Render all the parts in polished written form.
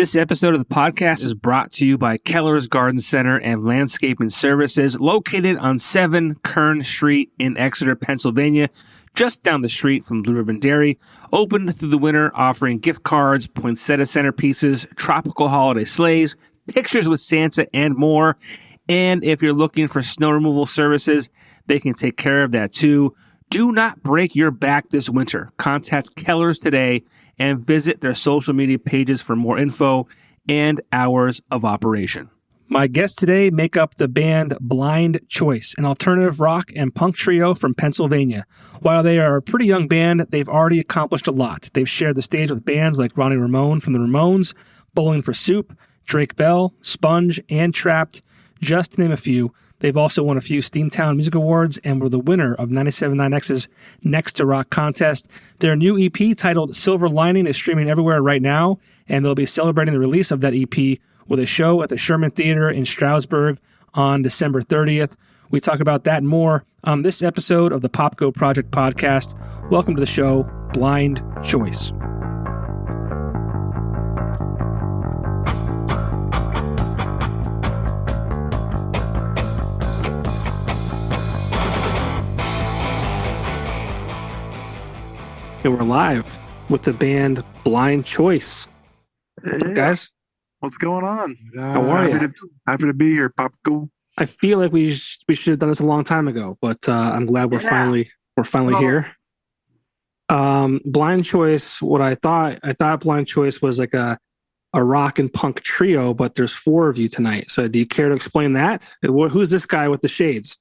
This episode of the podcast is brought to you by Keller's Garden Center and Landscaping Services, located on 7 Kern Street in Exeter, Pennsylvania, just down the street from Blue Ribbon Dairy. Open through the winter, offering gift cards, poinsettia centerpieces, tropical holiday sleighs, pictures with Santa, and more. And if you're looking for snow removal services, they can take care of that too. Do not break your back this winter. Contact Keller's today and visit their social media pages for more info and hours of operation. My guests today make up the band Blind Choice, an alternative rock and punk trio from Pennsylvania. While they are a pretty young band, they've already accomplished a lot. They've shared the stage with bands like Richie Ramone from the Ramones, Bowling for Soup, Drake Bell, Sponge, and Trapt, just to name a few. They've also won a few Steamtown Music Awards and were the winner of 97.9X's Next to Rock contest. Their new EP titled Silver Lining is streaming everywhere right now, and they'll be celebrating the release of that EP with a show at the Sherman Theater in Stroudsburg on December 30th. We talk about that and more on this episode of the Popko Project podcast. Welcome to the show, Blind Choice. And we're live with the band Blind Choice. What's up, guys? What's going on? How are you? Happy to be here, Popko. I feel like we should have done this a long time ago, but I'm glad we're finally here. Blind Choice. What I thought Blind Choice was like a rock and punk trio, but there's 4 of you tonight. So do you care to explain that? Who's this guy with the shades?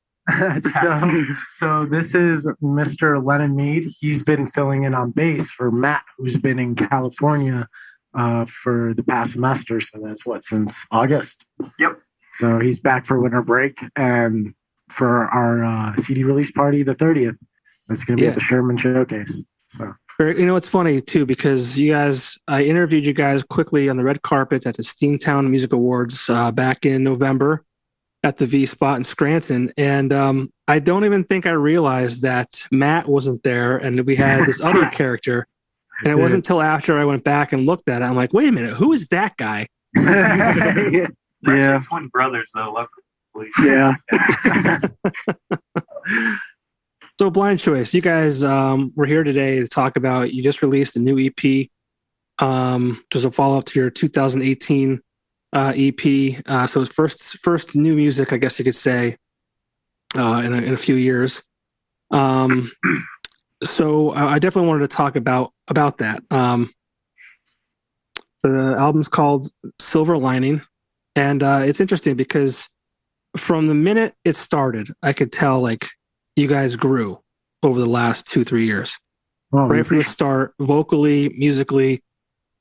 So this is Mr. Lennon Mead. He's been filling in on bass for Matt, who's been in California for the past semester. So that's since August. Yep. So he's back for winter break and for our CD release party, the 30th. That's going to be at the Sherman Showcase. So it's funny too, because I interviewed you guys quickly on the red carpet at the Steamtown Music Awards back in November at the V spot in Scranton. And I don't even think I realized that Matt wasn't there and we had this other character. And it wasn't until after I went back and looked at it, I'm like, wait a minute, who is that guy? Yeah. Twin brothers, though, luckily. Yeah. So Blind Choice, you guys we're here today to talk about, you just released a new EP, which is a follow-up to your 2018 EP. So it's first new music, I guess you could say, in a few years. So I definitely wanted to talk about that. The album's called Silver Lining, and it's interesting because from the minute it started, I could tell like you guys grew over the last 2-3 years. Right from the start, vocally, musically.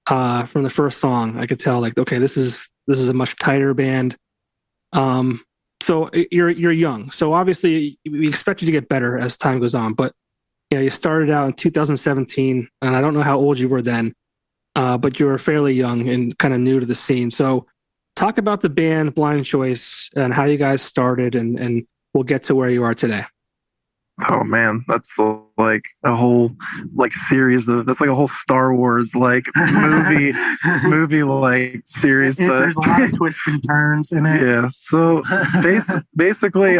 From the first song, I could tell like, okay, this is a much tighter band. So you're young, so obviously we expect you to get better as time goes on. But you started out in 2017, and I don't know how old you were then, but you were fairly young and kind of new to the scene. So talk about the band Blind Choice and how you guys started, and we'll get to where you are today. Oh man, that's like a whole series of, that's like a whole Star Wars movie like series. There's a lot of twists and turns in it. Yeah. So basically,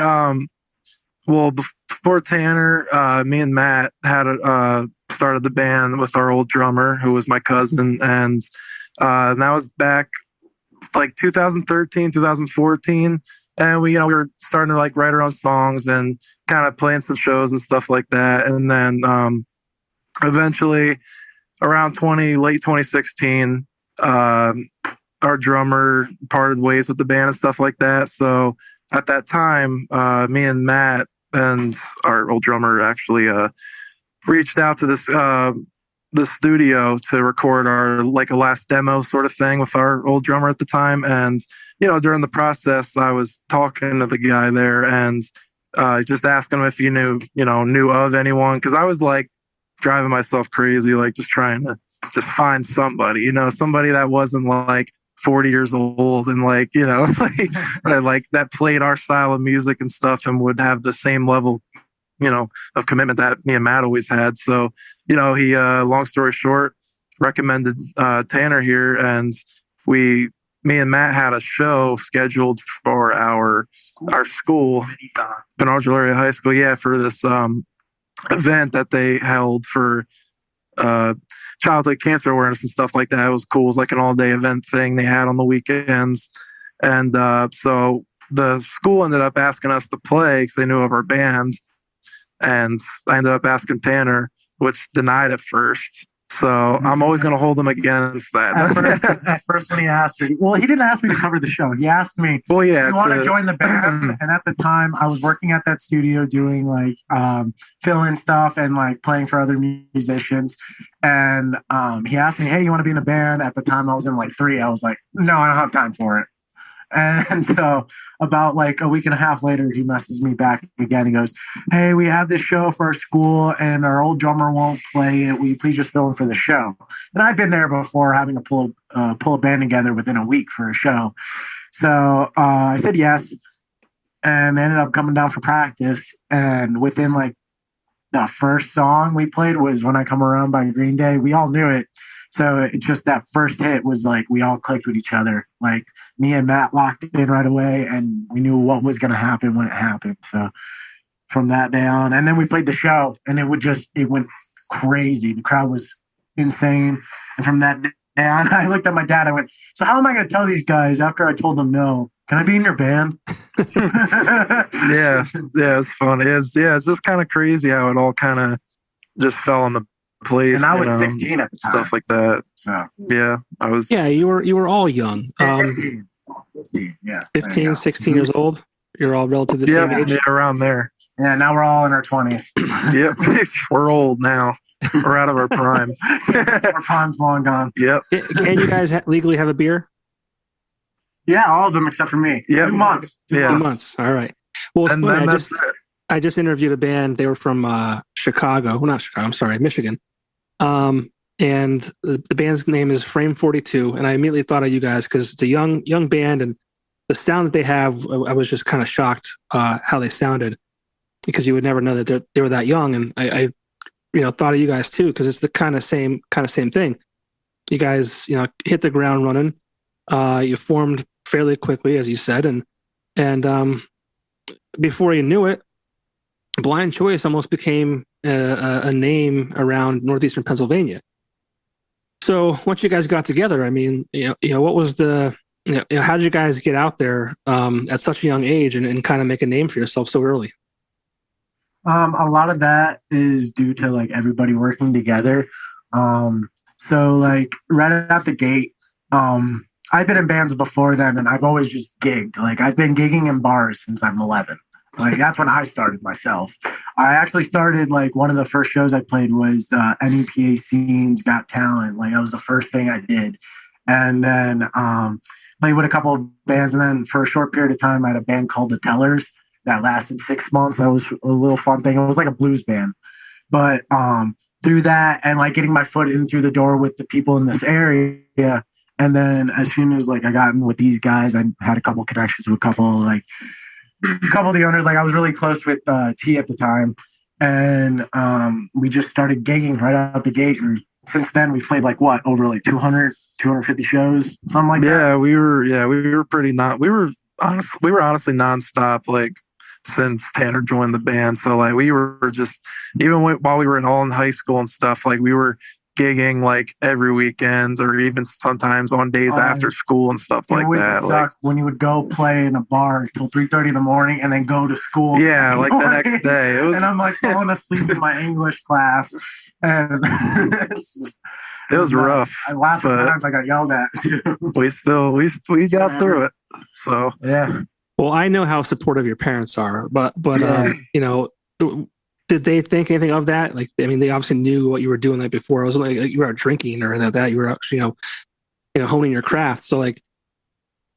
well, before Tanner, me and Matt had started the band with our old drummer, who was my cousin, and that was back like 2013, 2014. And we were starting to like write our own songs and kind of playing some shows and stuff like that. And then eventually around late 2016, our drummer parted ways with the band and stuff like that. So at that time, me and Matt and our old drummer actually reached out to the studio to record our like a last demo sort of thing with our old drummer at the time. And during the process, I was talking to the guy there and just asking him if he knew of anyone, because I was like driving myself crazy, like just trying to just find somebody, somebody that wasn't like 40 years old and like that played our style of music and stuff and would have the same level, of commitment that me and Matt always had. So, he, long story short, recommended Tanner here, and me and Matt had a show scheduled for our school, Penargil Area High School, for this event that they held for childhood cancer awareness and stuff like that. It was cool. It was like an all-day event thing they had on the weekends. And so the school ended up asking us to play because they knew of our band. And I ended up asking Tanner, which denied at first. So I'm always going to hold him against that. At first when he asked me, well, he didn't ask me to cover the show. He asked me, well, do you want to join the band? And at the time I was working at that studio doing like fill-in stuff and like playing for other musicians. And he asked me, hey, you want to be in a band? At the time I was in like 3. I was like, no, I don't have time for it. And so about like a week and a half later, he messages me back again. He goes, hey, we have this show for our school and our old drummer won't play it. Will you please just fill in for the show? And I've been there before, having to pull a band together within a week for a show. So I said yes, and ended up coming down for practice. And within like the first song we played was When I Come Around by Green Day. We all knew it. So it just, that first hit was like, we all clicked with each other. Like me and Matt locked in right away, and we knew what was going to happen when it happened. So from that day on, and then we played the show, and it went crazy. The crowd was insane. And from that day on, I looked at my dad. I went, so how am I going to tell these guys after I told them no? Can I be in your band? yeah, it's fun. It's just kind of crazy how it all kind of just fell into place. And I was 16 at the time. Stuff like that. So yeah, I was. Yeah, you were all young. 15, yeah. 15, 16 years old. You're all relative to the same age. Yeah, around there. Yeah, now we're all in our 20s. Yep, we're old now. We're out of our prime. Our prime's long gone. Yep. Can you guys legally have a beer? Yeah, all of them except for me. Yeah. 2 months. 2 months. All right. Well, it's And funny. then that's it. I just interviewed a band. They were from Chicago. Well, not Chicago. I'm sorry, Michigan. And the band's name is Frame 42. And I immediately thought of you guys because it's a young band, and the sound that they have, I was just kind of shocked how they sounded, because you would never know that they were that young. And I thought of you guys too, because it's the kind of same thing. You guys, hit the ground running. You formed fairly quickly, as you said, and before you knew it, Blind Choice almost became a name around northeastern Pennsylvania. So once you guys got together, I mean, what was the, how did you guys get out there at such a young age and kind of make a name for yourself so early? A lot of that is due to like everybody working together. So like right out the gate, I've been in bands before then, and I've always just gigged. Like I've been gigging in bars since I'm 11. Like that's when I started myself. I actually started, like, one of the first shows I played was NEPA Scenes Got Talent. Like that was the first thing I did. And then played with a couple of bands. And then for a short period of time, I had a band called The Tellers that lasted 6 months. That was a little fun thing. It was like a blues band. But through that and like getting my foot in through the door with the people in this area, and then as soon as like I got in with these guys, I had a couple connections with a couple of the owners. Like I was really close with T at the time, and we just started gigging right out the gate. And since then, we've played like over like 200, 250 shows, something like that. Yeah, we were pretty we were honestly nonstop, like, since Tanner joined the band. So like we were just, even while we were all in high school and stuff, like we were gigging like every weekend, or even sometimes on days after school and stuff like that. Like when you would go play in a bar till 3:30 in the morning and then go to school. Yeah, like the next day. And I'm like falling asleep in my English class, and it was rough. Lots of times I got yelled at too. we got through it. So yeah. Well, I know how supportive your parents are, but Yeah. Did they think anything of that? Like, I mean, they obviously knew what you were doing like before. It wasn't like you were out drinking or that. You were actually, honing your craft. So like,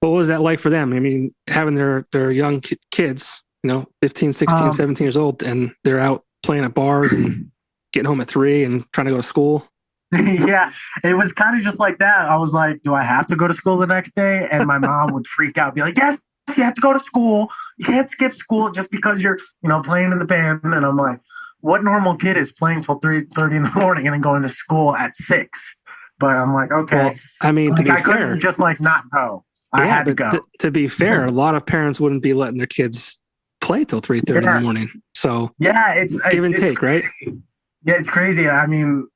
what was that like for them? I mean, having their young kids, 15, 16, 17 years old, and they're out playing at bars and getting home at 3 and trying to go to school. Yeah, it was kind of just like that. I was like, do I have to go to school the next day? And my mom would freak out, be like, yes, you have to go to school. You can't skip school just because you're, playing in the band. And I'm like, what normal kid is playing till 3:30 in the morning and then going to school at 6? But I'm like, okay. Well, I mean, to Like, be I fair, couldn't just like not go. I had to go. To be fair, a lot of parents wouldn't be letting their kids play till 3:30 in the morning. So yeah, it's give and take, right? Yeah, it's crazy. I mean,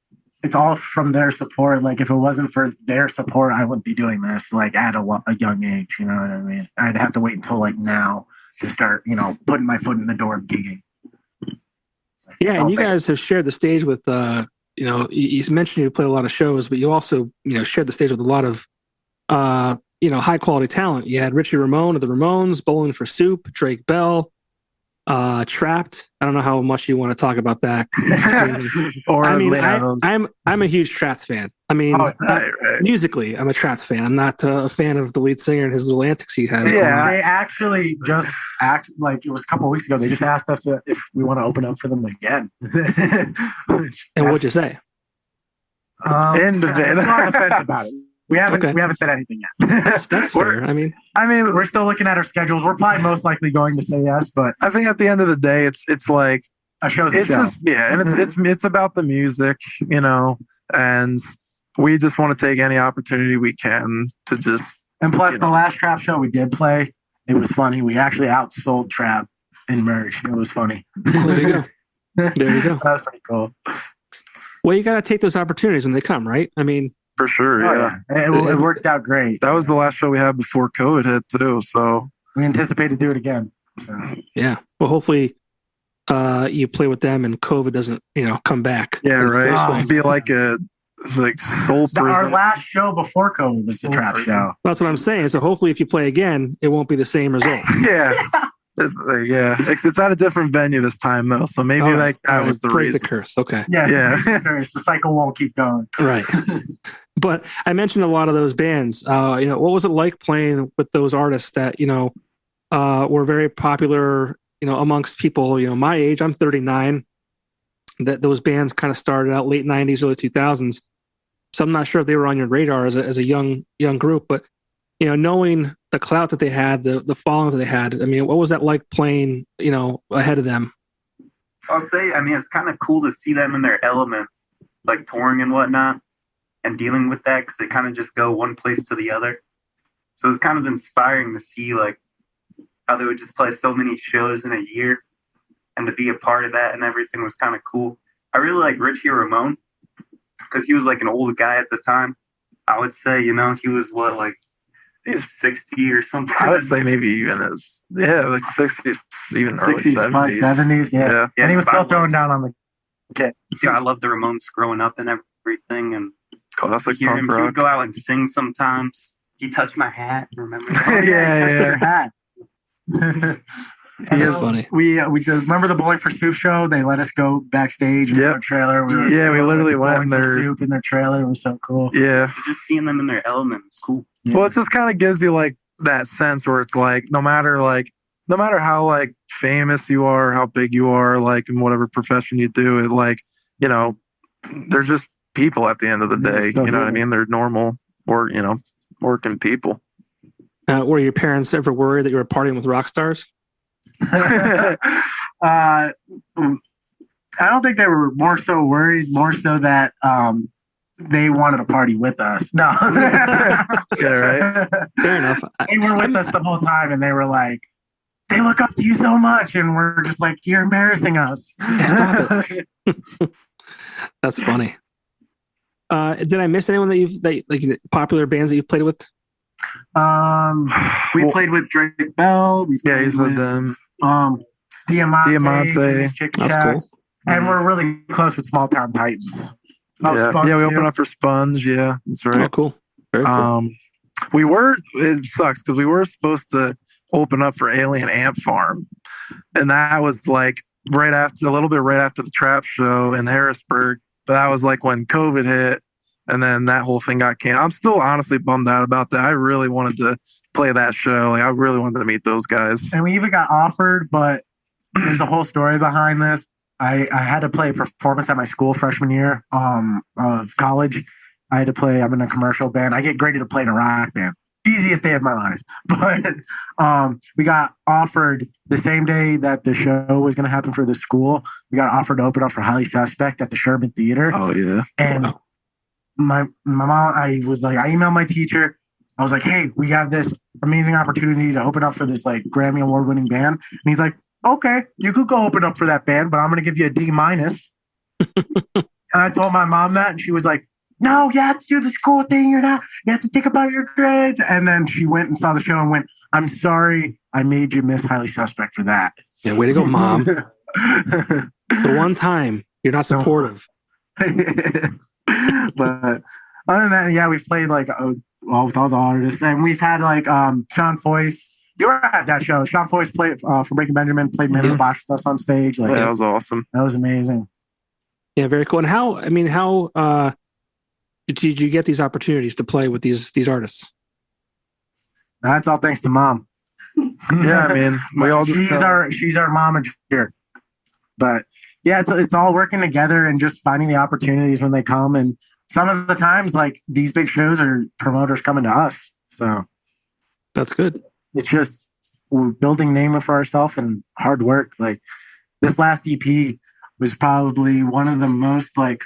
it's all from their support. Like, if it wasn't for their support, I wouldn't be doing this like at a young age. You know what I mean? I'd have to wait until like now to start, putting my foot in the door of gigging. Yeah, and you guys have shared the stage with, you mentioned you play a lot of shows, but you also, shared the stage with a lot of, high quality talent. You had Richie Ramone of the Ramones, Bowling for Soup, Drake Bell, Trapt. I don't know how much you want to talk about that. I'm a huge Trapt fan. I mean, musically, I'm a Trapt fan. I'm not a fan of the lead singer and his little antics he has. Yeah, they actually just act like it was a couple of weeks ago. They just asked us if we want to open up for them again. And what'd you say? End of it. I'm not on the fence about it. We haven't said anything yet. That's fair. I mean, we're still looking at our schedules. We're probably most likely going to say yes, but I think at the end of the day, it's like a show's a show. And it's about the music, and we just want to take any opportunity we can to just. And plus, the last Trapt show we did play, it was funny. We actually outsold Trapt in merch. It was funny. There you go. There you go. That was pretty cool. Well, you got to take those opportunities when they come, right? I mean. For sure, yeah. It worked out great. That was the last show we had before COVID hit too, so we anticipate to do it again. So. Yeah. Well, hopefully, you play with them and COVID doesn't, come back. Yeah, right. To be like a soul prison. Our last show before COVID was the Trapt show. That's what I'm saying. So hopefully, if you play again, it won't be the same result. Yeah. Yeah, it's at a different venue this time though, so maybe that was the reason. The curse. Okay. Yeah. The cycle won't keep going. Right. But I mentioned a lot of those bands. What was it like playing with those artists that were very popular? Amongst people my age. I'm 39. That those bands kind of started out late 90s, early 2000s. So I'm not sure if they were on your radar as a young group, but knowing the clout that they had, the following that they had. I mean, what was that like playing, ahead of them? I'll say, it's kind of cool to see them in their element, like touring and whatnot, and dealing with that because they kind of just go one place to the other. So it's kind of inspiring to see like how they would just play so many shows in a year, and to be a part of that and everything was kind of cool. I really like Richie Ramone because he was like an old guy at the time. I would say, he was he's 60 or something. I would say maybe even like 60s, even 60s, early 70s. Yeah. And he was still throwing down on the kit. Yeah, I loved the Ramones growing up and everything. And classic he punk rock. would go out and sing sometimes. He touched my hat, remember? Your hat. That's funny. We just remember the Bowling for Soup show. They let us go backstage in their trailer. We literally went in their soup in their trailer. It was so cool. Yeah, so just seeing them in their element was cool. Yeah. Well, it just kind of gives you like that sense where it's like no matter how like famous you are, how big you are, like in whatever profession you do, it like they're just people at the end of the day. You know what I mean? They're normal working people. Were your parents ever worried that you were partying with rock stars? I don't think they were more so worried, more so that they wanted to party with us. No. Yeah, right. Fair enough. They were with us the whole time and they were like, they look up to you so much, and we're just like, you're embarrassing us. That's funny. Did I miss anyone that popular bands that you've played with? We played with Drake Bell. He's with them. Diamante. That's cool. And we're really close with Small Town Titans. We open up for Sponge. Yeah, that's right. Oh, cool. Very cool. It sucks because we were supposed to open up for Alien Ant Farm, and that was like a little bit right after the Trapt show in Harrisburg. But that was like when COVID hit, and then that whole thing got canceled. I'm still honestly bummed out about that. I really wanted to play that show. Like I really wanted to meet those guys. And we even got offered, but there's a whole story behind this. I had to play a performance at my school freshman year of college. I had to play. I'm in a commercial band. I get graded to play in a rock band. Easiest day of my life. But we got offered the same day that the show was going to happen for the school. We got offered to open up for Highly Suspect at the Sherman Theater. Oh, yeah. And my mom, I emailed my teacher. I was like, hey, we have this amazing opportunity to open up for this like Grammy award winning band. And he's like, okay, you could go open up for that band, but I'm going to give you a D minus. And I told my mom that, and she was like, no, you have to do the school thing. You have to think about your grades. And then she went and saw the show and went, I'm sorry, I made you miss Highly Suspect for that. Yeah, way to go, Mom. The one time you're not supportive. But other than that, yeah, we've played like with all the artists, and we've had like Sean Foyce. You were at that show. Sean Foyce played for Breaking Benjamin, played Man in the Box with us on stage. Like, that was awesome. That was amazing. Yeah, very cool. And how did you get these opportunities to play with these artists? That's all thanks to Mom. Yeah, I mean, we all just she's our momager. But yeah, it's all working together and just finding the opportunities when they come. And some of the times, like these big shows are promoters coming to us. So that's good. It's just we're building name for ourselves and hard work. Like this last EP was probably one of the most like,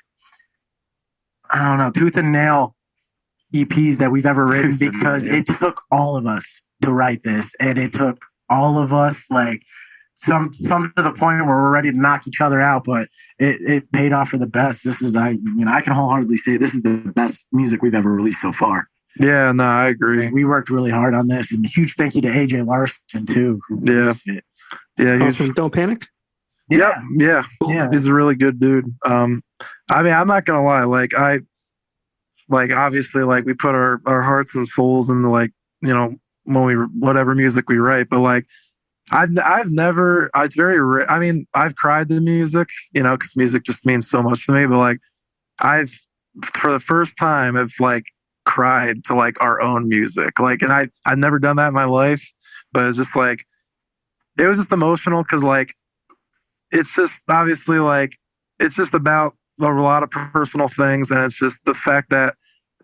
I don't know, tooth and nail EPs that we've ever written, because it took all of us to write this, and it took all of us like some to the point where we're ready to knock each other out, but it paid off for the best. This is I can wholeheartedly say this is the best music we've ever released so far. Yeah, no, I agree. We worked really hard on this, and a huge thank you to AJ Larson too. Yeah, from Don't Panic. Yeah. He's a really good dude. I mean, I'm not gonna lie. Like obviously, like we put our hearts and souls into like, when we whatever music we write. But like, I've never. It's very. I mean, I've cried to music, because music just means so much to me. But like, I've for the first time have like cried to like our own music. Like, and I've never done that in my life. But it's just like, it was just emotional because like, it's just obviously like it's just about a lot of personal things, and it's just the fact that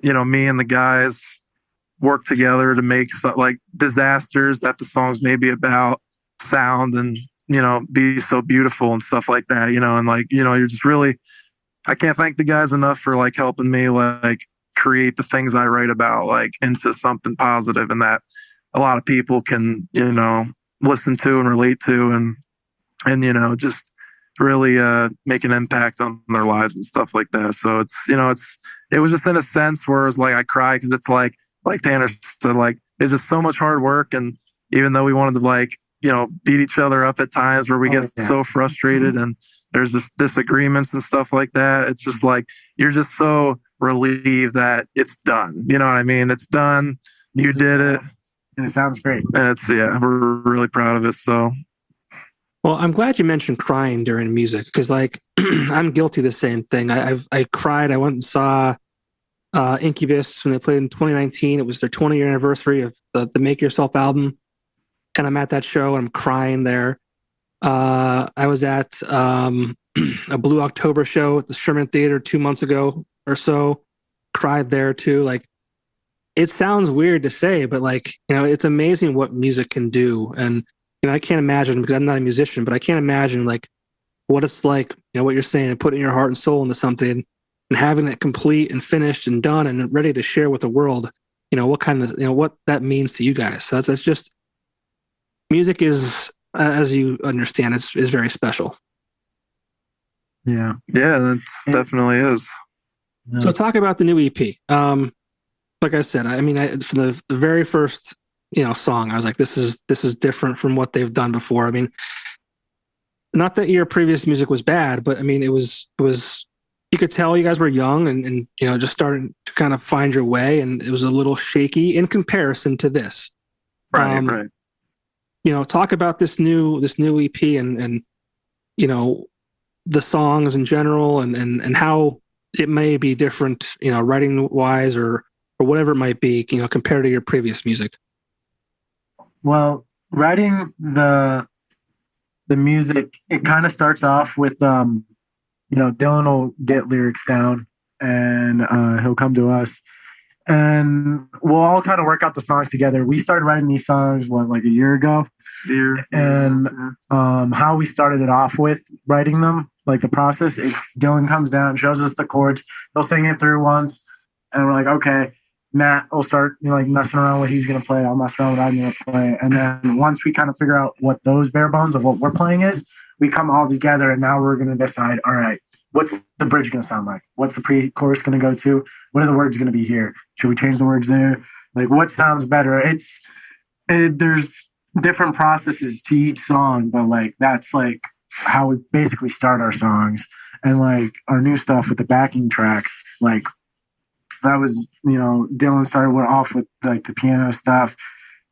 me and the guys work together to make like disasters that the songs may be about sound and be so beautiful and stuff like that, and like you're just really, I can't thank the guys enough for like helping me like create the things I write about like into something positive and that a lot of people can listen to and relate to and just really make an impact on their lives and stuff like that. So it was just in a sense where it was like I cry because it's like Tanner said, like it's just so much hard work, and even though we wanted to like beat each other up at times where we get so frustrated and there's just disagreements and stuff like that, it's just like you're just so relieved that it's done. You know what I mean? It's done. You did it, and it sounds great. And we're really proud of it. So. Well, I'm glad you mentioned crying during music because, like, I'm guilty of the same thing. I cried. I went and saw Incubus when they played in 2019. It was their 20-year anniversary of the Make Yourself album, and I'm at that show and I'm crying there. I was at a Blue October show at the Sherman Theater 2 months ago or so. Cried there too. Like, it sounds weird to say, but like, it's amazing what music can do. And I can't imagine, because I'm not a musician, but I can't imagine like what it's like, what you're saying, and putting your heart and soul into something and having it complete and finished and done and ready to share with the world, what kind of, what that means to you guys. So that's just, music is, as you understand, is very special. Yeah, that definitely is. So talk about the new EP. Like I said, I mean, for the very first song, I was like, this is different from what they've done before. I mean, not that your previous music was bad, but I mean, it was you could tell you guys were young and just starting to kind of find your way, and it was a little shaky in comparison to this. Right. Talk about this new EP and the songs in general and how it may be different, writing wise or whatever it might be, compared to your previous music. Well, writing the music, it kind of starts off with, Dylan will get lyrics down and he'll come to us and we'll all kind of work out the songs together. We started writing these songs, like a year ago? And how we started it off with writing them, like the process, it's Dylan comes down, shows us the chords, he'll sing it through once, and we're like, okay, Matt will start like messing around what he's gonna play. I'll mess around what I'm gonna play, and then once we kind of figure out what those bare bones of what we're playing is, we come all together, and now we're gonna decide. All right, what's the bridge gonna sound like? What's the pre-chorus gonna go to? What are the words gonna be here? Should we change the words there? Like, what sounds better? There's different processes to each song, but like that's like how we basically start our songs. And like our new stuff with the backing tracks, like that was, Dylan started off with like the piano stuff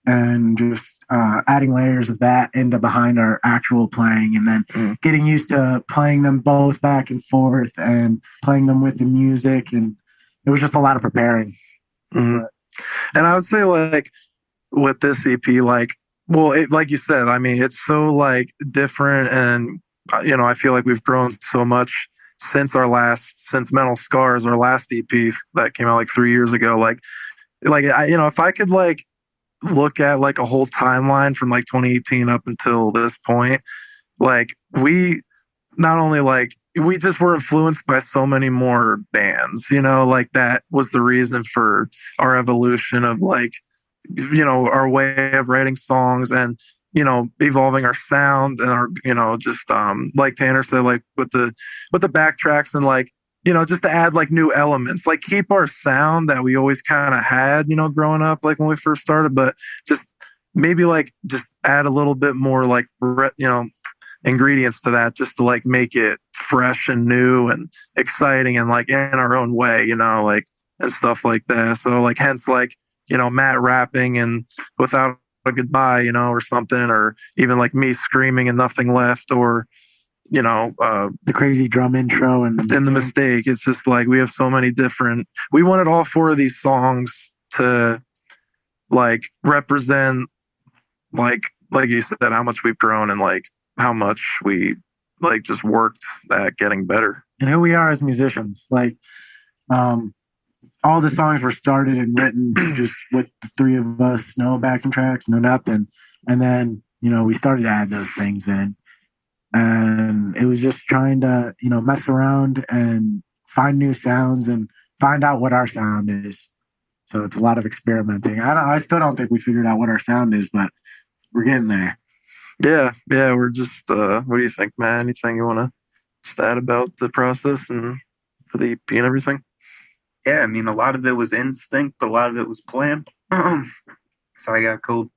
and just adding layers of that into behind our actual playing, and then getting used to playing them both back and forth and playing them with the music. And it was just a lot of preparing. Mm-hmm. And I would say like with this EP, like you said, I mean, it's so like different, and I feel like we've grown so much since Mental Scars, our last EP that came out like 3 years ago. Like if I could like look at like a whole timeline from like 2018 up until this point, like we not only like we just were influenced by so many more bands, like that was the reason for our evolution of like, our way of writing songs and, evolving our sound and our, just like Tanner said, like with the backtracks and like, just to add like new elements, like keep our sound that we always kind of had, growing up, like when we first started, but just maybe like just add a little bit more like, ingredients to that, just to like make it fresh and new and exciting and like in our own way, like and stuff like that. So like hence like, Matt rapping and Without a Goodbye, or something, or even like me screaming and Nothing Left, or the crazy drum intro and the Mistake. It's just like we have so many different. We wanted all four of these songs to like represent like you said, how much we've grown and like how much we like just worked at getting better and who we are as musicians. Like all the songs were started and written just with the three of us, no backing tracks, no nothing. And then, we started to add those things in. And it was just trying to, mess around and find new sounds and find out what our sound is. So it's a lot of experimenting. I still don't think we figured out what our sound is, but we're getting there. Yeah. We're just, what do you think, Matt? Anything you want to just add about the process and for the EP and everything? Yeah, I mean, a lot of it was instinct, a lot of it was planned. So I got cold.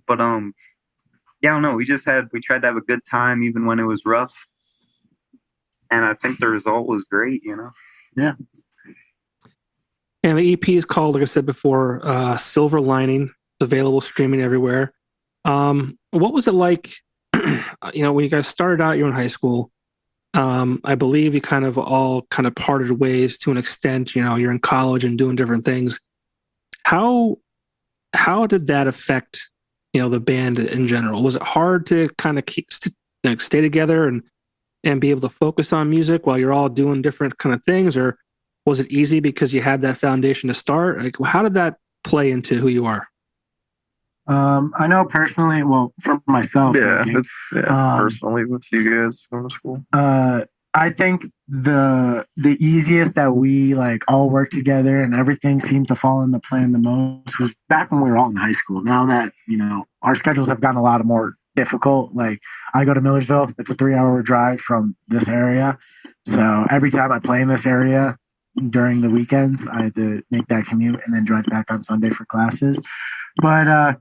But yeah, I don't know. We tried to have a good time even when it was rough. And I think the result was great, Yeah. And the EP is called, like I said before, Silver Lining. It's available streaming everywhere. What was it like, when you guys started out, you were in high school. I believe you kind of parted ways to an extent. You're in college and doing different things. How did that affect, the band in general? Was it hard to kind of stay together and be able to focus on music while you're all doing different kind of things, or was it easy because you had that foundation to start? Like, how did that play into who you are? I know personally, well, for myself. Yeah, personally with you guys going to school. I think the easiest that we like all worked together and everything seemed to fall into plan the most was back when we were all in high school. Now that, our schedules have gotten a lot more difficult. Like I go to Millersville, it's a 3-hour drive from this area. So every time I play in this area during the weekends, I had to make that commute and then drive back on Sunday for classes. But I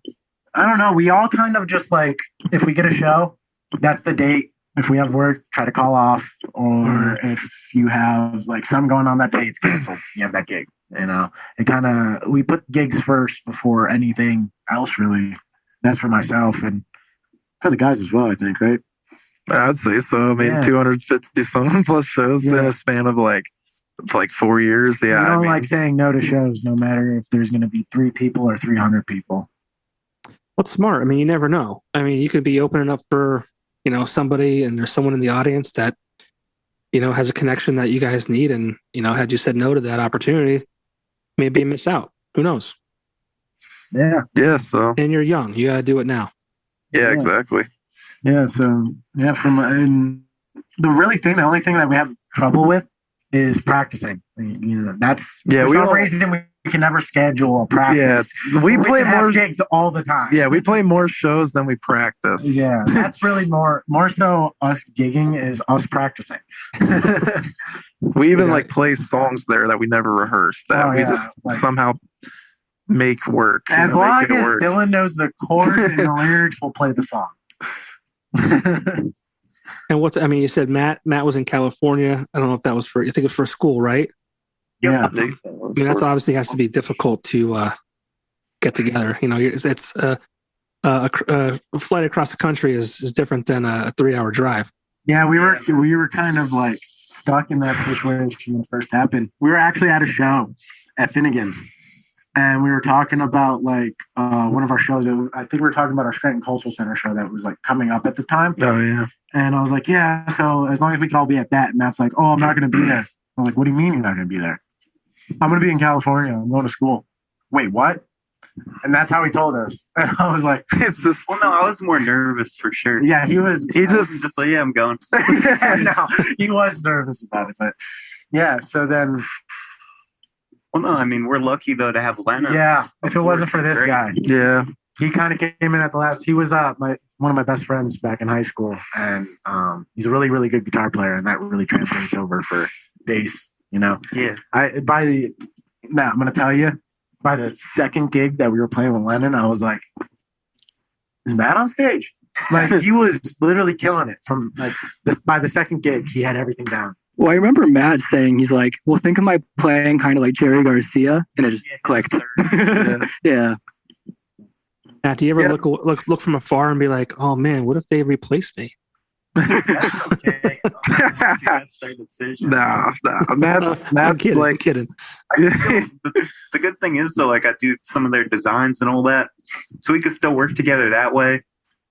don't know. We all kind of just like, if we get a show, that's the date. If we have work, try to call off. Or if you have like something going on that day, it's canceled. You have that gig. It kind of, we put gigs first before anything else, really. That's for myself and for the guys as well, I think, right? I'd say so. I mean, 250 some plus shows in a span of like 4 years. Yeah, I don't like saying no to shows, no matter if there's going to be 3 people or 300 people. What's smart? I mean, you never know. I mean, you could be opening up for, somebody, and there's someone in the audience that, has a connection that you guys need. And, had you said no to that opportunity, maybe you miss out. Who knows? Yeah. Yeah. So. And you're young. You got to do it now. Yeah, exactly. Yeah. So, yeah, the only thing that we have trouble with is practicing. That's Yeah, for we some don't- reason we can never schedule a practice. we play can have more gigs all the time. Yeah, we play more shows than we practice. Yeah, that's really more so us gigging is us practicing. We even Yeah. like play songs there that we never rehearsed that Oh, we yeah, just like- somehow make work. As make long it as work. Dylan knows the chords and the lyrics, we'll play the song. And you said Matt was in California. I don't know if that was I think it was for school, right? Yeah. I mean, that's obviously has to be difficult to get together. It's a flight across the country is different than a 3-hour drive. Yeah, we were kind of like stuck in that situation when it first happened. We were actually at a show at Finnegan's, and we were talking about like one of our shows. I think we were talking about our Scranton Cultural Center show that was like coming up at the time. Oh yeah. And I was like, yeah, so as long as we can all be at that. And Matt's like, oh, I'm not going to be there. I'm like, what do you mean you're not going to be there? I'm going to be in California. I'm going to school. Wait, what? And that's how he told us. And I was like, It's just Well, no, I was more nervous for sure. yeah, he was. he I was just just like, yeah, I'm going. No, he was nervous about it. But yeah, so then, Well, no, I mean, we're lucky though to have Lena. yeah, if it wasn't for this Great. guy, yeah. he kind of came in at the last. He was one of my best friends back in high school, and he's a really, really good guitar player, and that really translates over for bass. Yeah. I'm gonna tell you, by the second gig that we were playing with Lennon, I was like, "Is Matt on stage?" Like he was literally killing it. From like this, by the second gig, he had everything down. Well, I remember Matt saying, he's like, well, think of my playing kind of like Jerry Garcia. And it just clicked. Yeah. Matt, do you ever Yeah. look from afar and be like, oh man, what if they replace me? That's okay. That's their decision. Nah. Matt's I'm kidding, like I'm kidding. The good thing is though, like I do some of their designs and all that, so we could still work together that way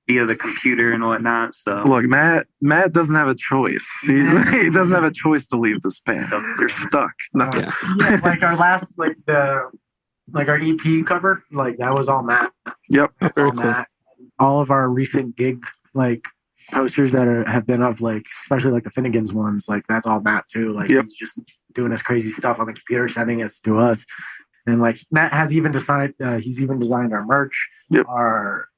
via the computer and whatnot. So look, Matt doesn't have a choice. He doesn't have a choice to leave this band. You're stuck. No. Yeah. Yeah, like our last, our EP cover, like that was all Matt. Yep. That's Very all cool. Matt. All of our recent gig posters that have been up, especially like the Finnegan's ones, like that's all Matt too. Like Yep. he's just doing this crazy stuff on the computer, sending it to us. And like Matt has even designed our merch, Yep. our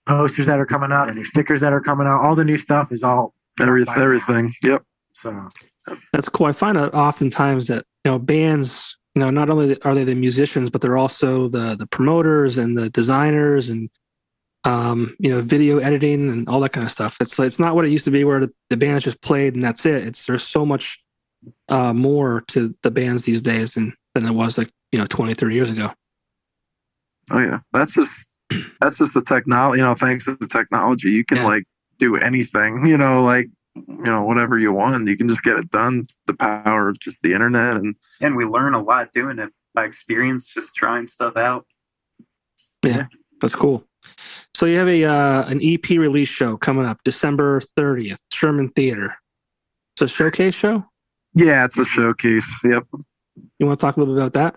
posters that are coming out, and new stickers that are coming out. All the new stuff is all Everything. Yep. So That's cool. I find out oftentimes that bands, not only are they the musicians, but they're also the promoters and the designers and video editing and all that kind of stuff. It's not what it used to be where the bands just played and that's it. There's so much more to the bands these days than it was 20, 30 years ago. Oh yeah. That's just the technology. Thanks to the technology, you can do anything. Whatever you want, you can just get it done. The power of just the internet and we learn a lot doing it by experience, just trying stuff out. Yeah, that's cool. So you have an EP release show coming up December 30th, Sherman Theater. It's a showcase show. Yeah, it's a showcase. Yep. You want to talk a little bit about that?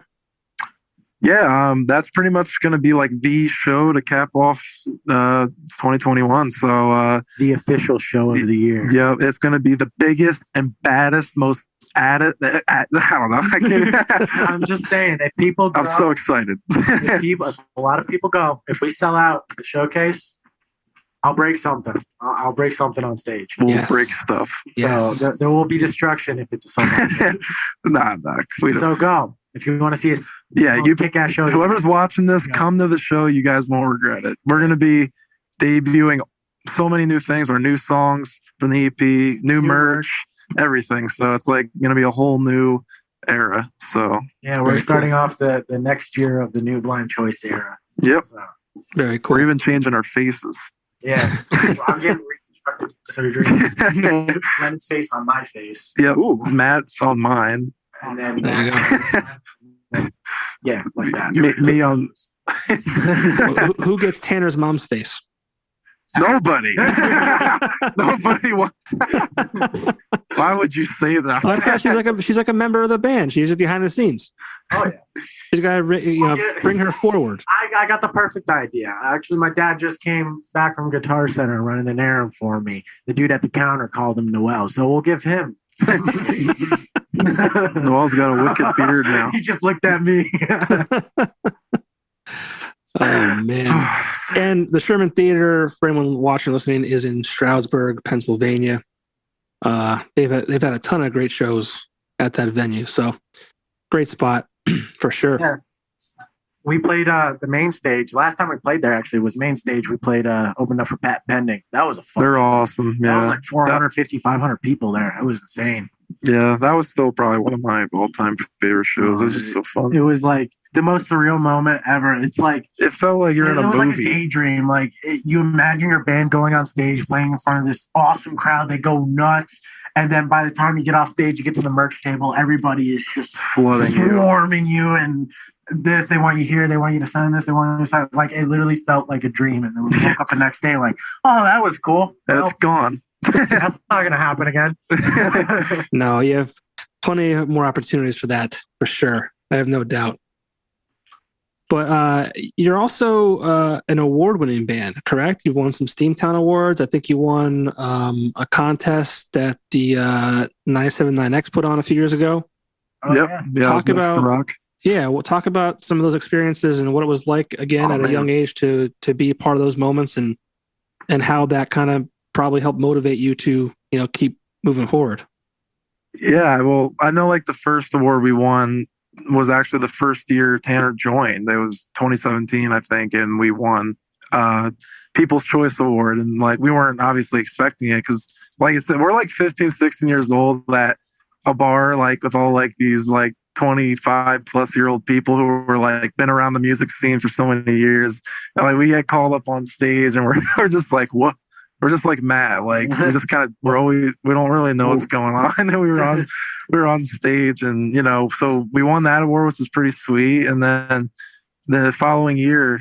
Yeah, that's pretty much going to be like the show to cap off 2021. So the official show of the year. yeah, it's going to be the biggest and baddest, most I don't know. I can't. I'm just saying, if people go, I'm so excited. if a lot of people go, if we sell out the showcase, I'll break something. I'll break something on stage. We'll Yes. break stuff. Yes. So there will be destruction if it's a sold out show. Nah, we don't. So go. If you want to see us, Yeah, you kick-ass show. whoever's watching this, Yeah. come to the show. You guys won't regret it. We're going to be debuting so many new things, or new songs from the EP, new merch, everything. So it's like going to be a whole new era. So Yeah, we're Very starting off the next year of the new Blind Choice era. yep, So, Very cool. we're even changing our faces. yeah, I'm getting reconstructive surgery. Lennon's face on my face, Yep, Matt's on mine. and then There you yeah, like that. Me on Who gets Tanner's mom's face? nobody. Nobody. Why would you say Well, that's 'cause that? she's like a member of the band. She's behind the scenes. Oh yeah. She's got to bring her forward. I got the perfect idea. Actually, my dad just came back from Guitar Center running an errand for me. The dude at the counter called him Noel, so we'll give him Noel's got a wicked beard now. He just looked at me. Oh man! And the Sherman Theater, for anyone watching or listening, is in Stroudsburg, Pennsylvania. They've had a ton of great shows at that venue, so great spot for sure. Yeah. We played the main stage. Last time we played there actually was main stage. We played opened up for Pat Pending. That was a fun They're show. awesome. That was Yeah. like 450, 500 people there. It was insane. Yeah. That was still probably one of my all-time favorite shows. It was just so fun. It was like the most surreal moment ever. It's like It felt like you're in it a was like a movie. daydream. Like you imagine your band going on stage, playing in front of this awesome crowd. They go nuts. And then by the time you get off stage, you get to the merch table, everybody is just Flooding you. swarming you. And this, they want you here, they want you to sign this, they want you to sign. Like it literally felt like a dream. And then we woke up the next day, like, oh, that was cool. And Well, it's gone. that's not going to happen again. No, you have plenty more opportunities for that, for sure. I have no doubt. But you're also an award-winning band, correct? You've won some Steamtown Awards. I think you won a contest that the 979X put on a few years ago. Oh, Yep. yeah. Yeah. Talk It was Next to about- Rock. Yeah, we'll talk about some of those experiences and what it was like again Oh, at a man. young age to be part of those moments and how that kind of probably helped motivate you to keep moving forward. Yeah, well, I know like the first award we won was actually the first year Tanner joined. It was 2017, I think, and we won People's Choice Award. And like we weren't obviously expecting it because, like I said, we're like 15, 16 years old at a bar, like with all like these like 25 plus year old people who were like been around the music scene for so many years. And like we get called up on stage and we're just like, what? We're just like mad. Like we just kind of we don't really know what's going on. And then we were on stage and so we won that award, which was pretty sweet. And then the following year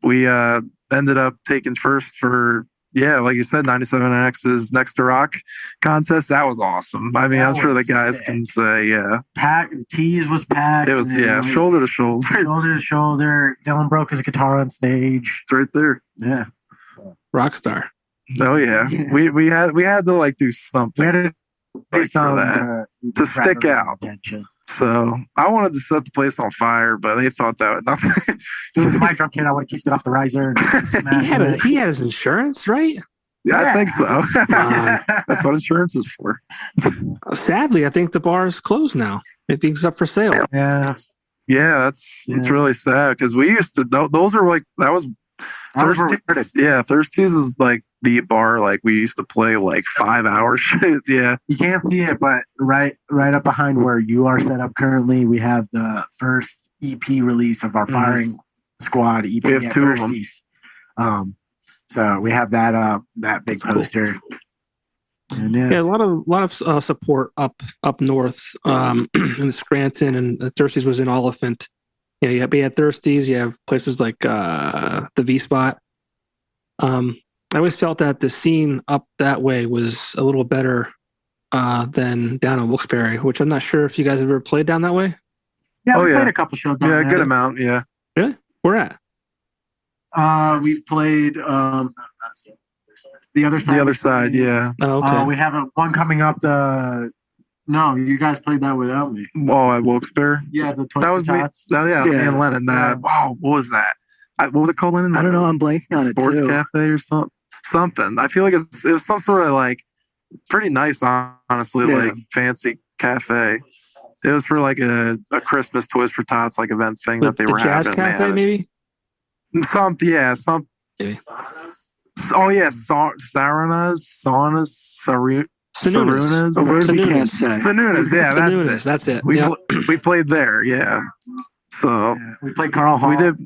we ended up taking first for like you said, 97X's Next to Rock contest. That was awesome. I mean, That I'm sure the was guys sick. can say, yeah. Packed, the tees was packed. It was, and it was shoulder to shoulder. shoulder to shoulder. Dylan broke his guitar on stage. It's right there. Yeah. So Rockstar. Oh yeah. We had to like do we something had to do for some that. To stick out. Attention. So I wanted to set the place on fire, but they thought that was nothing. It was my drum kit. I would have kicked it off the riser. And smashed it. He had his insurance, right? Yeah, I think so. Wow. That's what insurance is for. Sadly, I think the bar is closed now. I think it's up for sale. Yeah. Yeah, it's Yeah. really sad because we used to. Those are like that was That was where we Thirsties. Yeah, Thirsties is like the bar. Like we used to play like 5 hours. Yeah, You can't see it, but right up behind where you are set up currently, we have the first EP release of our Firing Squad EP. We have at 2 of them. Thirsties. So we have that big That's cool. poster. And Yeah, a lot of support up north in Scranton, and Thirsties was in Oliphant. Yeah, you had Thirsties. You have places like the V Spot. I always felt that the scene up that way was a little better than down in Wilkes-Barre, which I'm not sure if you guys have ever played down that way. yeah, we Oh, yeah. played a couple shows down yeah, a there. good amount. Yeah, Where at? We played the other side. the other side. Yeah. Oh, okay. We have one coming up. No, you guys played that without me. Oh, at Wilkes-Barre. Yeah, the That was me. Tots. Oh, yeah, me Yeah. and Lennon. That. Wow, what was that? What was it called, Lennon? I don't know. I'm blanking on it Sports too. cafe or something. Something. I feel like it was some sort of like pretty nice, honestly, Yeah. like fancy cafe. It was for like a Christmas Toys for Tots like event thing that they the were Jazz having. Cafe, man. maybe. Some. Maybe. Oh yeah, Saunas, Sanunas. Sarunas. A word we Sanunas. can't say. Sanunas, yeah, that's Sanunas, it. that's it. We Yeah. we played there, yeah. So Yeah, we played Carl Hall. we did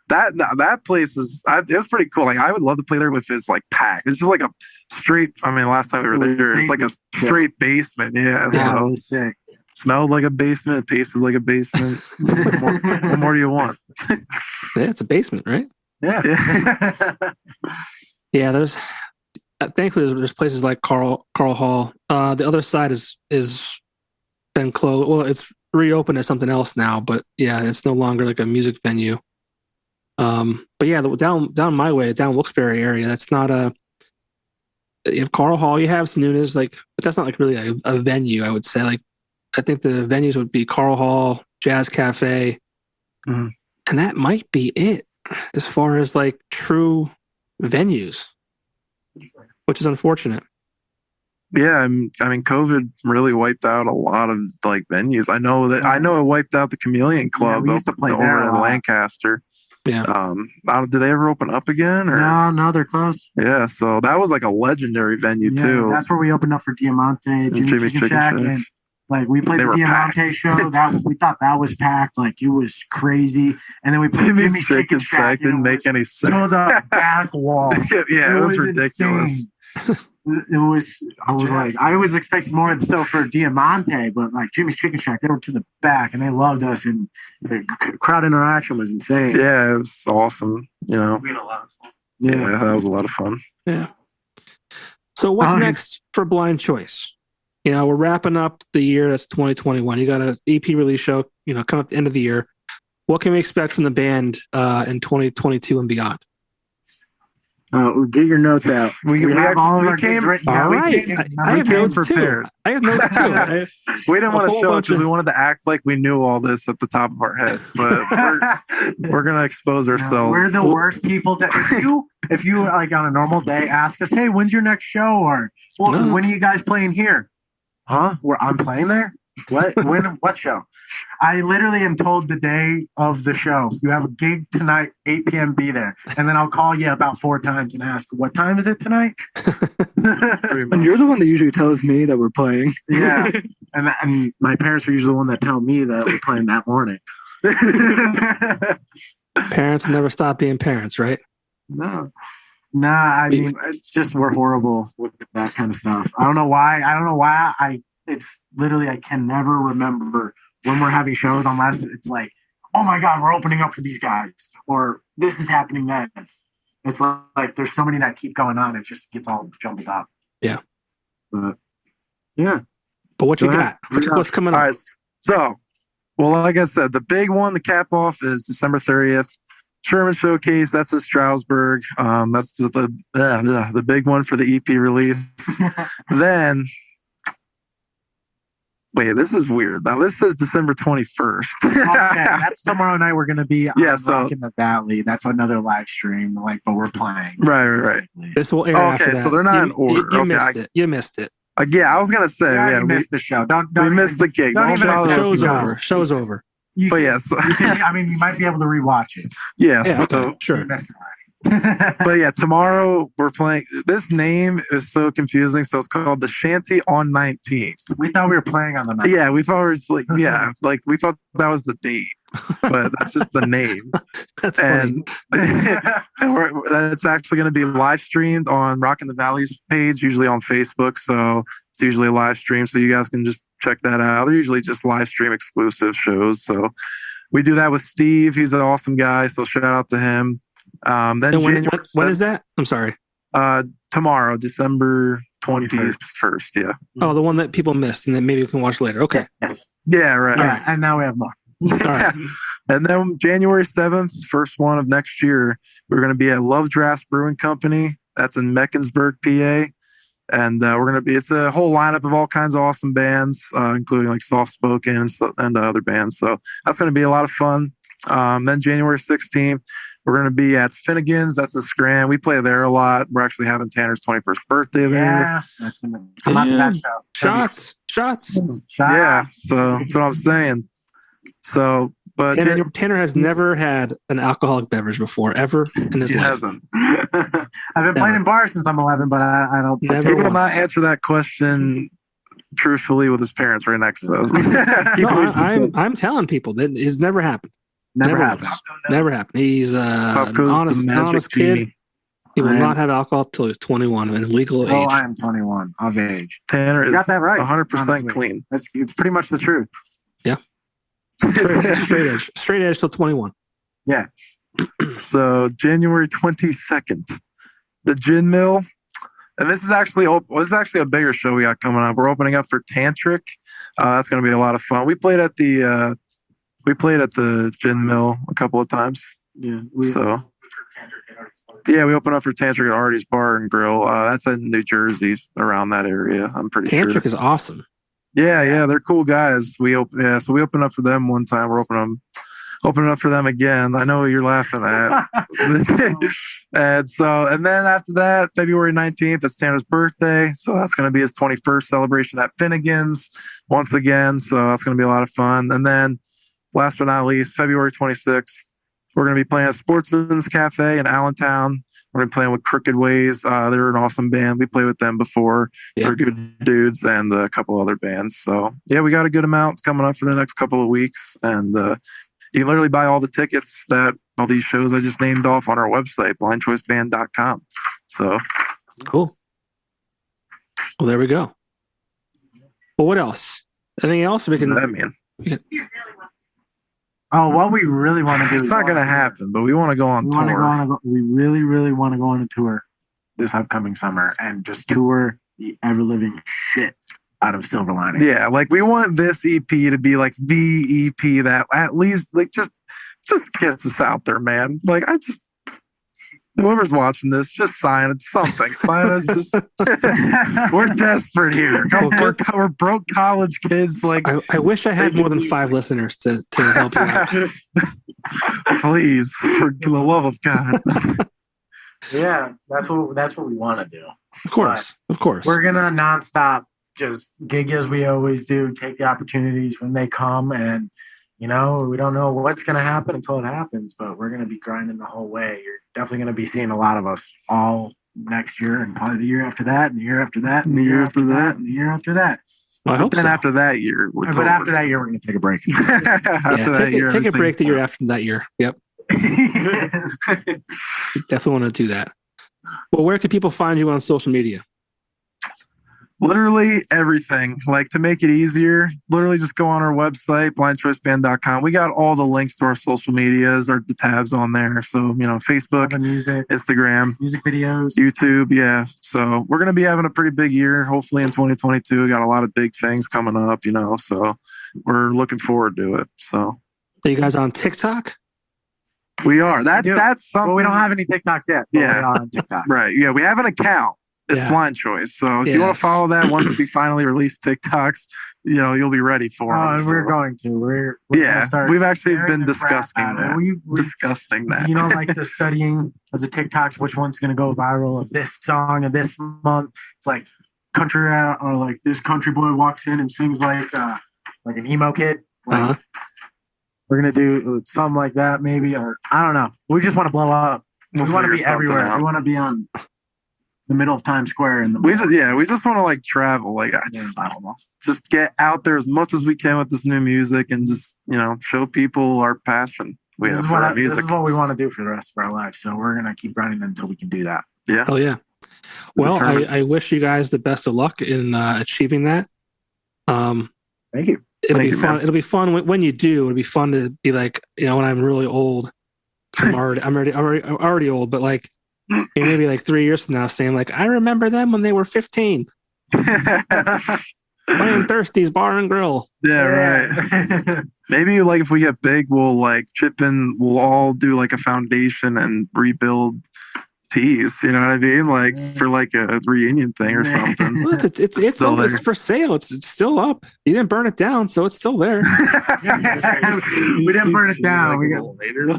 that place was it was pretty cool. Like I would love to play there if it's like packed. It's just like a straight. I mean, last time we were there, it's like a straight basement. Yeah, Yeah, it so was sick. smelled like a basement, tasted like a basement. What more do you want? Yeah, it's a basement, right? Yeah. Yeah, there's thankfully there's places like Carl Hall. The other side is been closed. Well, it's reopened as something else now, but yeah, it's no longer like a music venue. But yeah, down my way, down Wilkes-Barre area, that's not a. You have Carl Hall, you have Sanunas, like, but that's not like really a venue, I would say. Like, I think the venues would be Carl Hall, Jazz Cafe, Mhm. and that might be it as far as like true venues, which is unfortunate. Yeah, I mean, COVID really wiped out a lot of like venues. I know it wiped out the Chameleon Club we used to play there over a in lot. Lancaster. Yeah. Do they ever open up again? Or? No, they're closed. Yeah, so that was like a legendary venue too. That's where we opened up for Diamante, Jimmy's Chicken Shack, and like we played They the were Diamante packed. show. That we thought that was packed, like it was crazy. And then we played Jimmy's Chicken Shack didn't make any sense. To the back wall. Yeah, it was ridiculous. I was expecting more so for Diamante, but like Jimmy's Chicken Shack, they were to the back and they loved us, and the crowd interaction was insane. Yeah, it was awesome. You know, We had a lot of fun. yeah, that was a lot of fun. Yeah. So what's next for Blind Choice? You know, we're wrapping up the year. That's 2021. You got an EP release show, you know, coming up at the end of the year. What can we expect from the band in 2022 and beyond? Get your notes out. We have all of we our came- gigs written. All We right. came- I have came notes prepared. too. I have notes too. We didn't want A to whole show it bunch because of- we wanted to act like we knew all this at the top of our heads, but we're gonna expose ourselves. We're the worst people to if you like on a normal day ask us, hey, when's your next show? Or No. when are you guys playing here? Huh? I'm playing there? What? When? What show? I literally am told the day of the show. You have a gig tonight, 8 p.m. Be there, and then I'll call you about 4 times and ask, "What time is it tonight?" And you're the one that usually tells me that we're playing. Yeah, and my parents are usually the one that tell me that we're playing that morning. Parents never stop being parents, right? No. Nah, I mean, it's just we're horrible with that kind of stuff. I don't know why. It's literally I can never remember when we're having shows unless it's like, oh my God, we're opening up for these guys, or this is happening then. It's like there's so many that keep going on. It just gets all jumbled up. Yeah. But yeah. But what you Go ahead. got? What's coming All up? right. So, well, like I said, the big one, the cap off is December 30th. Sherman Showcase. That's in Stroudsburg. That's the big one for the EP release. Then, wait, this is weird. Now this says December 21st. Okay, that's tomorrow night. We're gonna be so Rock in the Valley. That's another live stream, but we're playing. Right. This will air Oh, after okay, that. so they're not in order. You Okay, missed it. You missed it. Yeah, I was gonna say, We missed the show. we missed the gig. don't Don't even bother have to us Show's about over. it. Show's over. But yes, I mean, you might be able to rewatch it. yeah. Yeah, So, okay, sure. but yeah, tomorrow we're playing. This name is so confusing. So it's called the Shanty on 19th. We thought we were playing on the night. Yeah, we thought it was like we thought that was the date, but that's just the name. That's funny. And that's actually going to be live streamed on Rock in the Valley's page, usually on Facebook. So it's usually a live stream, so you guys can just check that out. They're usually just live stream exclusive shows. So we do that with Steve. He's an awesome guy. So shout out to him. Then And when is January that? I'm sorry. tomorrow, December 21st. Yeah. Oh, the one that people missed and then maybe we can watch later. Okay. Yes. Yeah. Right. Yeah, and now we have more. All right. And then January 7th, first one of next year, we're going to be at Love Drafts Brewing Company. That's in Meckensburg, PA. And it's a whole lineup of all kinds of awesome bands, including like Soft Spoken and other bands. So that's going to be a lot of fun. Then January 16th, we're going to be at Finnegan's. That's the Scran. We play there a lot. We're actually having Tanner's 21st birthday there. Yeah, that's gonna come out to that show. Shots. Yeah, so that's what I'm saying. So, but Tanner has never had an alcoholic beverage before, ever in his he life. hasn't. I've been playing in bars since I'm 11, but I don't. Never He will once. not answer that question truthfully with his parents right next to us. No, I'm telling people that it's never happened. Never Never happened. once. Never happened. He's an Popko's the magic honest kid. genie. He will I am- not have alcohol till he's 21 and legal Oh, age. I am 21 of age. Tanner You is got that right, 100% honestly. clean. It's pretty much the truth. Straight edge till 21. So January 22nd, the Gin Mill, and this is actually a bigger show we got coming up. We're opening up for Tantric. That's going to be a lot of fun. We played at the Gin Mill a couple of times. Yeah. So Yeah, we open up for Tantric at Artie's Bar and Grill. That's in New Jersey, around that area. I'm pretty sure. Tantric is awesome. Yeah, they're cool guys. So we opened up for them one time. We're opening up for them again. I know what you're laughing at. and then after that, February 19th, it's Tanner's birthday. So that's going to be his 21st celebration at Finnegan's once again. So that's going to be a lot of fun. And then last but not least, February 26th, we're going to be playing at Sportsman's Cafe in Allentown. We're going to be playing with Crooked Ways. They're an awesome band. We played with them before. Yeah. They're good dudes, and a couple other bands. So, yeah, we got a good amount coming up for the next couple of weeks. And you can literally buy all the tickets all these shows I just named off on our website, blindchoiceband.com. So cool. Well, there we go. Well, what else? Anything else? What does that mean? Oh, what we really want to do. It's not going to happen, but we want to go on tour. We really, really want to go on a tour this upcoming summer and just tour the ever living shit out of Silver Lining. Yeah, like we want this EP to be like the EP that at least like just gets us out there, man. Like whoever's watching this, just sign it. Something. Sign us. Just we're desperate here. We're broke college kids. Like I wish I had more than 5 listeners to help you out. Please, for the love of God. Yeah, that's what we want to do. Of course. We're gonna nonstop just gig as we always do. Take the opportunities when they come, and we don't know what's going to happen until it happens, but we're going to be grinding the whole way. You're definitely going to be seeing a lot of us all next year and probably the year after that and the year after that and the year after that and the year after that. Well, I hope then after that year, after that year, we're going to take a break. Take a break the year after that year. Yep. Definitely want to do that. Well, where can people find you on social media? Literally everything. Like, to make it easier, literally just go on our website, blindchoiceband.com. We got all the links to our social medias, or the tabs on there. So, Facebook, music, Instagram, music videos, YouTube. Yeah. So we're going to be having a pretty big year, hopefully in 2022. We got a lot of big things coming up, so we're looking forward to it. So are you guys on TikTok? We are. That's something. Well, we don't have any TikToks yet. Yeah. We are on TikTok. Right. Yeah. We have an account. It's Blind Choice. So if you want to follow that, once we finally release TikToks, you'll be ready for them. And we're going to. We're gonna start. We've actually been discussing that. Discussing that. Like the studying of the TikToks, which one's going to go viral of this song of this month. It's like country, or like this country boy walks in and sings like an emo kid. Like, we're going to do something like that maybe, or I don't know. We just want to blow up. We want to be everywhere. We want to be on the middle of Times Square. We just want to like travel. Like I don't know. Just get out there as much as we can with this new music and just, show people our passion we have for our music. This is what we want to do for the rest of our lives. So we're going to keep grinding until we can do that. Yeah. Oh yeah. Well, I wish you guys the best of luck in achieving that. Thank you. It'll be fun. Man. It'll be fun when you do. It'll be fun to be like, when I'm really old. I'm already old, but like, maybe like 3 years from now, saying like, I remember them when they were 15. Playing Thirsty's Bar and Grill. Yeah, right. Maybe like if we get big, we'll like chip in. We'll all do like a foundation and rebuild tees. You know what I mean? Like for like a reunion thing or something. Well, it's for sale. It's still up. You didn't burn it down, so it's still there. We didn't burn it down. We got later.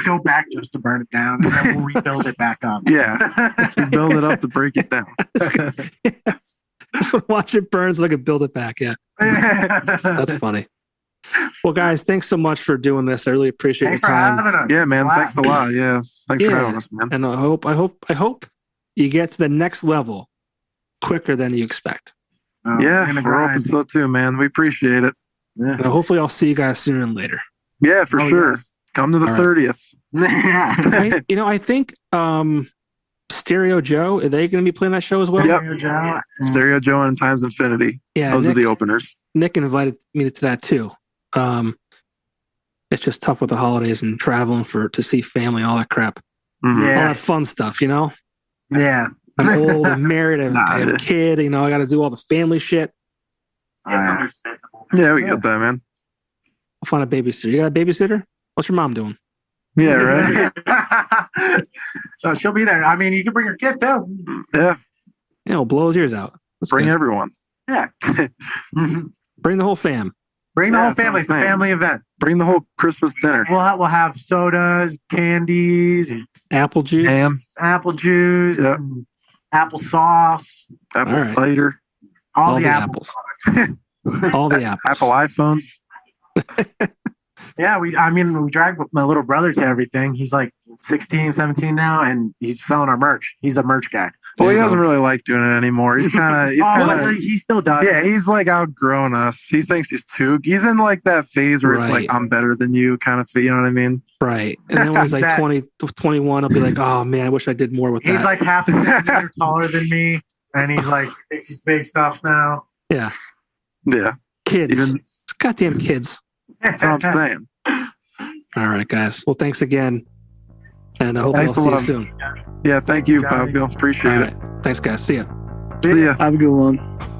Go back just to burn it down, and then we'll rebuild it back up. Yeah, we build it up to break it down. Just watch it burn so I can build it back. Yeah, that's funny. Well, guys, thanks so much for doing this. I really appreciate your time. Having us. Yeah, man. Thanks a lot. Yeah, thanks for having us, man. And I hope you get to the next level quicker than you expect. We're hoping so too, man. We appreciate it. Yeah. And hopefully, I'll see you guys sooner than later. Yeah, for sure. Yes. Come to the 30th. I think Stereo Joe, are they going to be playing that show as well? Yep. Stereo Joe and Times Infinity. Yeah, those are the openers. Nick invited me to that too. It's just tough with the holidays and traveling to see family and all that crap. Mm-hmm. All that fun stuff, Yeah. I'm old, I'm married, I have a kid, I got to do all the family shit. It's understandable. Yeah, we get that, man. I'll find a babysitter. You got a babysitter? What's your mom doing? Yeah, right. So she'll be there. I mean, you can bring your kid too. Yeah, We'll blow his ears out. That's bring good. everyone. Yeah. Bring the whole fam. Bring the Yeah, whole family. It's a that's what I'm saying. family event. Bring the whole Christmas dinner. We'll have sodas, candies, and Apple juice. Ham, apple juice, Yep. and apple sauce, apple All right. cider, all the apples. All the apples. Apple iPhones. Yeah, we drag my little brother to everything. He's like 16, 17 now, and he's selling our merch. He's a merch guy. Well, he doesn't really like doing it anymore. He's kind of, He still does. yeah, he's like outgrown us. He thinks he's in like that phase where he's like, Right. I'm better than you kind of, you know what I mean? Right. And then when he's like That- 20, 21, I'll be like, oh man, I wish I did more with that. He's like half a centimeter taller than me, and he's like makes his big stuff now. yeah. Yeah, Kids. even Goddamn kids. that's what I'm saying. All right, guys. Well, thanks again. And hopefully Thanks I'll a see you lot. soon. Yeah, thank you, Johnny. Pablo. Appreciate All it. right. Thanks, guys. See ya. See ya. Have a good one.